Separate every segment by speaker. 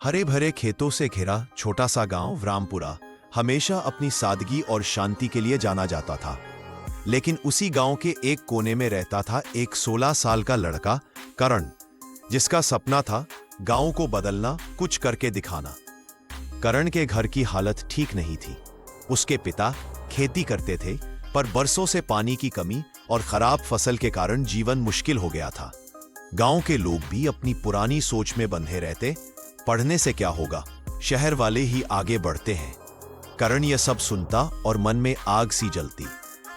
Speaker 1: हरे भरे खेतों से घिरा छोटा सा गांव रामपुरा हमेशा अपनी सादगी और शांति के लिए जाना जाता था। लेकिन उसी गांव के एक कोने में रहता था एक 16 साल का लड़का करण, जिसका सपना था गांव को बदलना, कुछ करके दिखाना। करण के घर की हालत ठीक नहीं थी। उसके पिता खेती करते थे, पर बरसों से पानी की कमी और खराब फसल के कारण जीवन मुश्किल हो गया था। गांव के लोग भी अपनी पुरानी सोच में बंधे रहते, पढ़ने से क्या होगा, शहर वाले ही आगे बढ़ते हैं। करण यह सब सुनता और मन में आग सी जलती।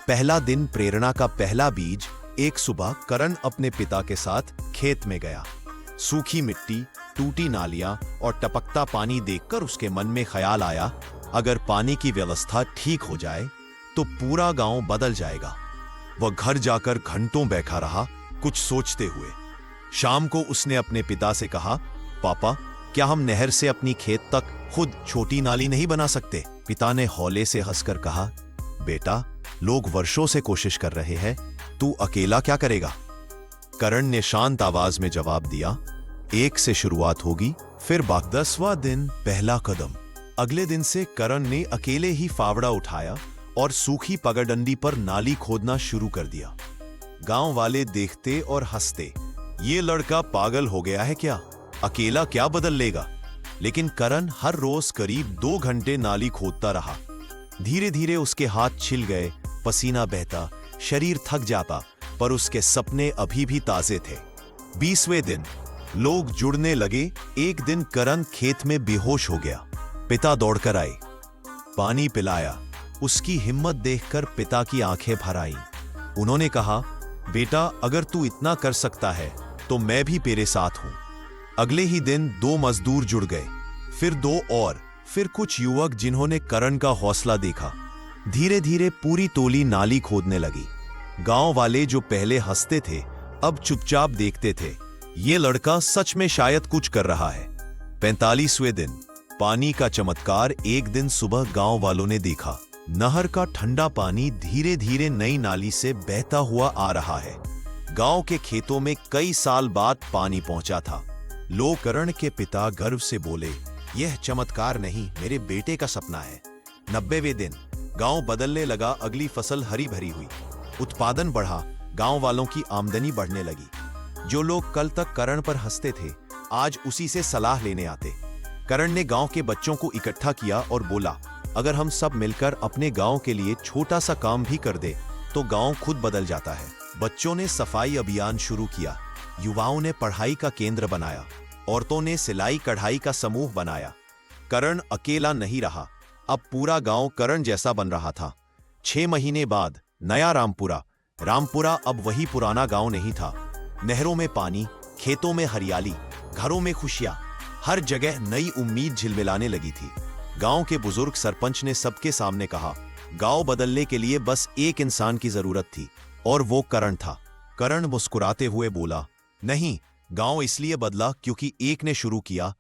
Speaker 1: पहला दिन, प्रेरणा का पहला बीज। एक सुबह करण अपने पिता के साथ खेत में गया। सूखी मिट्टी, टूटी नालियां और टपकता पानी देखकर उसके मन में ख्याल आया, अगर पानी की व्यवस्था ठीक हो जाए तो पूरा गांव बदल जाएगा। वह घर जाकर घंटों बैठा रहा, कुछ सोचते हुए। शाम को उसने अपने पिता से कहा, पापा, क्या हम नहर से अपनी खेत तक खुद छोटी नाली नहीं बना सकते? पिता ने हौले से हंसकर कहा, बेटा, लोग वर्षों से कोशिश कर रहे हैं, तू अकेला क्या करेगा? करण ने शांत आवाज में जवाब दिया, एक से शुरुआत होगी, फिर बाकी। 10वां दिन, पहला कदम। अगले दिन से करण ने अकेले ही फावड़ा उठाया और सूखी पगडंडी पर नाली खोदना शुरू कर दिया। गांव वाले देखते और हंसते, ये लड़का पागल हो गया है क्या? अकेला क्या बदल लेगा? लेकिन करण हर रोज करीब 2 घंटे नाली खोदता रहा। धीरे धीरे उसके हाथ छिल गए, पसीना बहता, शरीर थक जाता, पर उसके सपने अभी भी ताजे थे। 20वें दिन, लोग जुड़ने लगे। एक दिन करण खेत में बेहोश हो गया। पिता दौड़कर आए, पानी पिलाया। उसकी हिम्मत देखकर पिता की आंखें भर आईं। उन्होंने कहा, बेटा, अगर तू इतना कर सकता है तो मैं भी तेरे साथ हूं। अगले ही दिन 2 मजदूर जुड़ गए, फिर 2 और, फिर कुछ युवक जिन्होंने करण का हौसला देखा। धीरे धीरे पूरी टोली नाली खोदने लगी। गांव वाले जो पहले हंसते थे, अब चुपचाप देखते थे। ये लड़का सच में शायद कुछ कर रहा है। 45वें दिन, पानी का चमत्कार। एक दिन सुबह गांव वालों ने देखा, नहर का ठंडा पानी धीरे धीरे नई नाली से बहता हुआ आ रहा है। गांव के खेतों में कई साल बाद पानी पहुंचा था। लोग करण के पिता गर्व से बोले, यह चमत्कार नहीं, मेरे बेटे का सपना है। 90वें दिन, गांव बदलने लगा। अगली फसल हरी भरी हुई, उत्पादन बढ़ा, गांव वालों की आमदनी बढ़ने लगी। जो लोग कल तक करण पर हंसते थे, आज उसी से सलाह लेने आते। करण ने गांव के बच्चों को इकट्ठा किया और बोला, अगर हम सब मिलकर अपने गांव के लिए छोटा सा काम भी कर दे तो गांव खुद बदल जाता है। बच्चों ने सफाई अभियान शुरू किया, युवाओं ने पढ़ाई का केंद्र बनाया, औरतों ने सिलाई कढ़ाई का समूह बनाया। करण अकेला नहीं रहा, अब पूरा गांव करण जैसा बन रहा था। 6 महीने बाद, नया रामपुरा। रामपुरा अब वही पुराना गांव नहीं था। नहरों में पानी, खेतों में हरियाली, घरों में खुशियां, हर जगह नई उम्मीद झिलमिलाने लगी थी। गांव के बुजुर्ग सरपंच ने सबके सामने कहा, गांव बदलने के लिए बस एक इंसान की जरूरत थी, और वो करण था। करण मुस्कुराते हुए बोला, नहीं, गांव इसलिए बदला क्योंकि एक ने शुरू किया